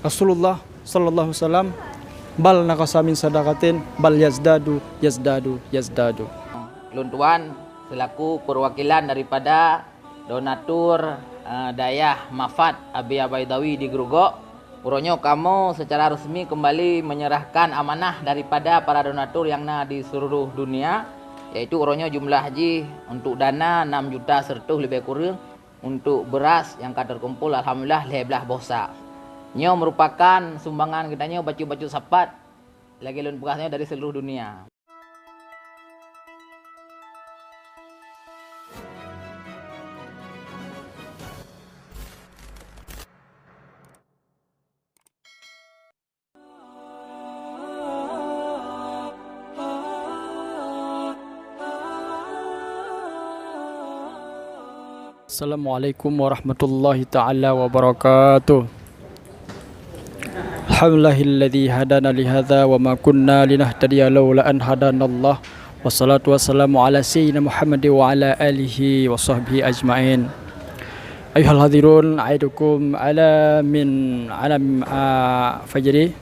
Rasulullah sallallahu alaihi wasallam bal naqasa min sadaqatin bal yazdadu yazdadu yazdadu. Luntuan selaku perwakilan daripada donatur Dayah Mafat Abi Baidawi di Grogol, uronyo kamu secara resmi kembali menyerahkan amanah daripada para donatur yang di seluruh dunia, yaitu uronyo jumlah haji untuk dana 6 juta sertuh lebih kurang, untuk beras yang terkumpul alhamdulillah lebih bosa. Nyo merupakan sumbangan kita nyo baju-baju sapat lagi lun bekasnya dari seluruh dunia. Assalamualaikum warahmatullahi ta'ala wabarakatuh. Alhamdulillahilladzi hadana lihadza wa ma kunna linahtadiya laula an hadanallah. Wassalatu wassalamu ala sayyidina Muhammad wa ala alihi wa sahbihi ajma'in. Ayuhal hadirun, aidukum ala min alam fajri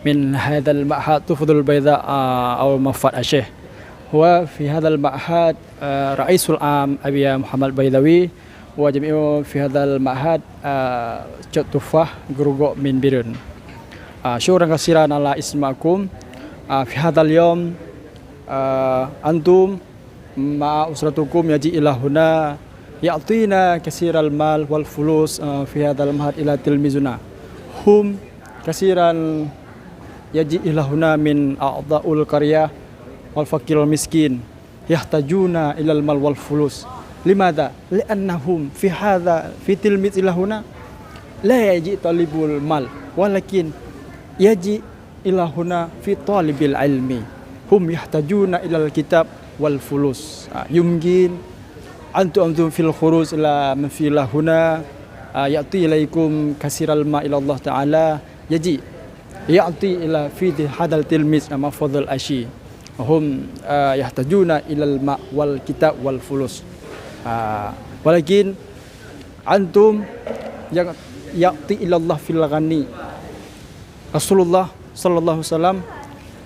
min hadzal ma'had tufdul bayda aw mafat asyih. Wa fi hadzal ma'had raisul am Abi Muhammad Baidawi wa jami'u fi hadzal ma'had Tufah Grogol min Birun. Syukran kasiran ala ismakum fi hadzal yawm antum ma usratukum yaji ilahuna ya'tina kasiral mal wal fulus fi hadzal mahad ila tilmizuna hum kasiran yaji ilahuna min a'dha'ul qaryah wal fakir miskin yahtajuna ilal mal wal fulus. Limadha? Li'annahum fi hadha fi tilmiz ilahuna la yaji talibul mal walakin yaji ilahuna fi talibil ilmi hum yahtajuna ilal kitab wal fulus. Yumkin antum fil khuruj ila man fi ilahuna ya'ti ilaikum kasiral ma ila Allah ta'ala yaji ya'ti ila fi hadal tilmiz ma fadl ashi hum yahtajuna ilal ma wal kitab wal fulus. Walakin antum yang ya'ti ila Allah fil ghani. Rasulullah sallallahu alaihi wasallam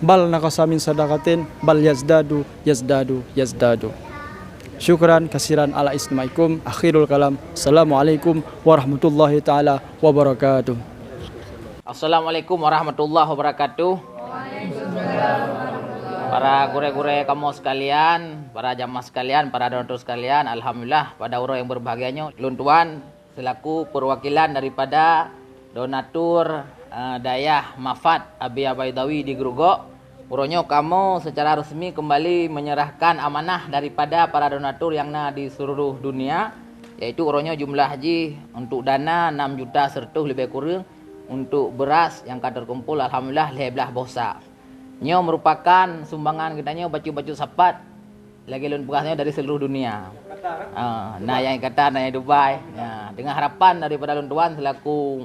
bal naqasa min sadaqatin bal yazdadu yazdadu yazdadu. Syukran kasiran ala ismaikum. Akhirul kalam. Assalamualaikum warahmatullahi taala wabarakatuh. Assalamualaikum warahmatullahi wabarakatuh. Para gure-gure kamu sekalian, para jamaah sekalian, para donatur sekalian, alhamdulillah pada uro yang berbahagianya luntuan selaku perwakilan daripada donatur Dayah Mafat Abi Baidawi di Grogol, uronyo kamu secara resmi kembali menyerahkan amanah daripada para donatur yang di seluruh dunia, yaitu uronyo jumlah haji untuk dana 6 juta sertuh lebih kurang, untuk beras yang terkumpul alhamdulillah lebih bosa. Nyo merupakan sumbangan kita nyo baju-baju sapat lagi lun bekasnya dari seluruh dunia. Nah yang Qatar, nah yang Dubai. Dengan harapan daripada luntuan selaku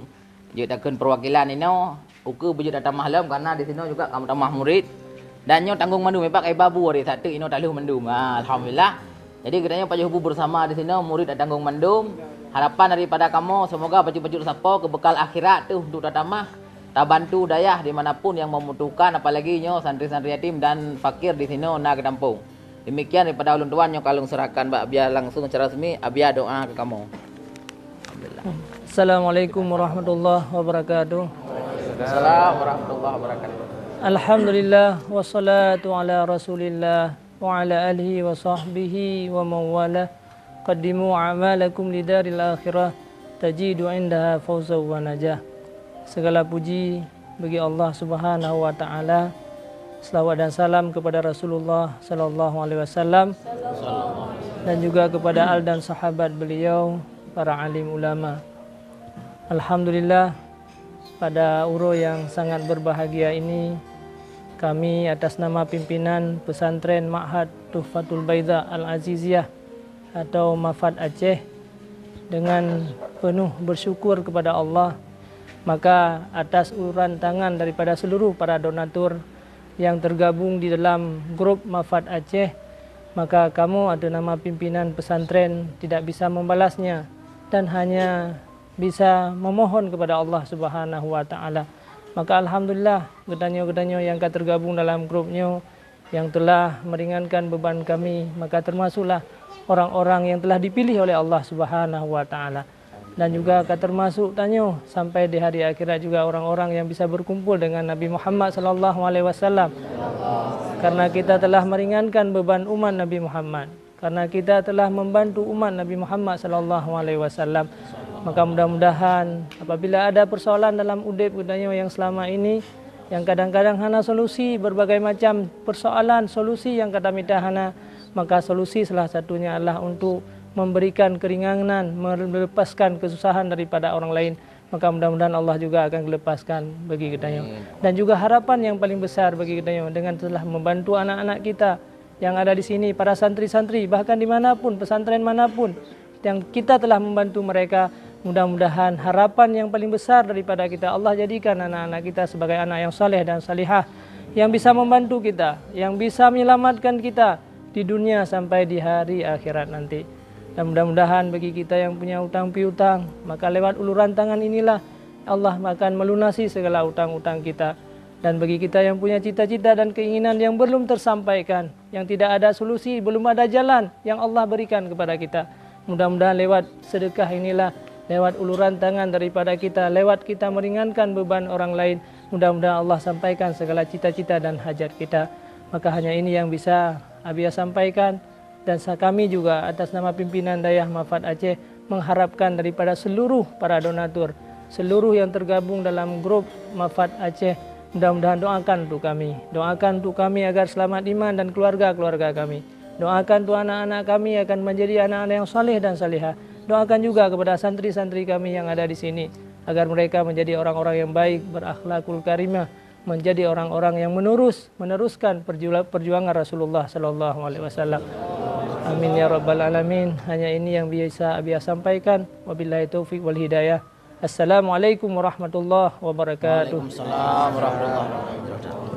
jadikan perwakilan ini uku bujur datang malam karena di sini juga kamu tambah murid dan nyo tanggung mandu mepak babu hari satu ino taluh mendum. Alhamdulillah. Jadi kita pajak hubu bersama di sini murid dan tanggung mendum. Harapan daripada kamu semoga baju-baju sapo ke bekal akhirat tuh untuk datamah tak bantu dayah dimanapun yang membutuhkan, apalagi nyo santri-santri yatim dan fakir di sini nak ke kampung. Demikian daripada ulun tuan nyo kalung serahkan Mbak Abia langsung secara resmi. Abia doa ke kamu. Alhamdulillah. Assalamualaikum warahmatullahi wabarakatuh. Assalamualaikum warahmatullahi wabarakatuh. Alhamdulillah wassalatu ala rasulillah wa ala alihi wa sahbihi wa mawala. Qaddimu a'malakum lidaril akhirah tajidu indaha fawza wa najah. Segala puji bagi Allah Subhanahu wa taala. Selawat dan salam kepada Rasulullah sallallahu alaihi wasallam dan juga kepada al dan sahabat beliau, para alim ulama. Alhamdulillah pada uro yang sangat berbahagia ini kami atas nama pimpinan pesantren Ma'had Tuhfatul Baida Al-Aziziyah atau Mafat Aceh dengan penuh bersyukur kepada Allah, maka atas uluran tangan daripada seluruh para donatur yang tergabung di dalam grup Mafat Aceh, maka kamu atau nama pimpinan pesantren tidak bisa membalasnya dan hanya bisa memohon kepada Allah Subhanahu wa taala. Maka alhamdulillah gedanyo-gedanyo yang tergabung dalam grupnya yang telah meringankan beban kami, maka termasuklah orang-orang yang telah dipilih oleh Allah Subhanahu wa taala. Dan juga termasuk tanyo sampai di hari akhirat juga orang-orang yang bisa berkumpul dengan Nabi Muhammad sallallahu alaihi wasallam. Karena kita telah meringankan beban umat Nabi Muhammad. Karena kita telah membantu umat Nabi Muhammad sallallahu alaihi wasallam. Maka mudah-mudahan apabila ada persoalan dalam udip gedanyo yang selama ini, yang kadang-kadang hana solusi berbagai macam persoalan, solusi yang kata minta hana, maka solusi salah satunya adalah untuk memberikan keringanan, melepaskan kesusahan daripada orang lain. Maka mudah-mudahan Allah juga akan melepaskan bagi gedanyo. Dan juga harapan yang paling besar bagi gedanyo dengan telah membantu anak-anak kita yang ada di sini, para santri-santri, bahkan dimanapun, pesantren manapun, yang kita telah membantu mereka. Mudah-mudahan harapan yang paling besar daripada kita, Allah jadikan anak-anak kita sebagai anak yang saleh dan salihah, yang bisa membantu kita, yang bisa menyelamatkan kita di dunia sampai di hari akhirat nanti. Dan mudah-mudahan bagi kita yang punya utang piutang, maka lewat uluran tangan inilah Allah akan melunasi segala utang-utang kita. Dan bagi kita yang punya cita-cita dan keinginan yang belum tersampaikan, yang tidak ada solusi, belum ada jalan yang Allah berikan kepada kita, mudah-mudahan lewat sedekah inilah, lewat uluran tangan daripada kita, lewat kita meringankan beban orang lain, mudah-mudahan Allah sampaikan segala cita-cita dan hajat kita. Maka hanya ini yang bisa Abia sampaikan, dan kami juga atas nama pimpinan Dayah Mafat Aceh mengharapkan daripada seluruh para donatur, seluruh yang tergabung dalam grup Mafat Aceh, mudah-mudahan doakan untuk kami, doakan untuk kami agar selamat iman dan keluarga-keluarga kami. Doakan untuk anak-anak kami akan menjadi anak-anak yang saleh dan salihah. Doakan juga kepada santri-santri kami yang ada di sini agar mereka menjadi orang-orang yang baik, berakhlakul karimah, menjadi orang-orang yang meneruskan perjuangan Rasulullah sallallahu alaihi wasallam. Amin ya rabbal alamin. Hanya ini yang bisa Abia sampaikan. Wabillahi taufik wal hidayah. Assalamualaikum warahmatullahi wabarakatuh. Waalaikumsalam warahmatullahi wabarakatuh.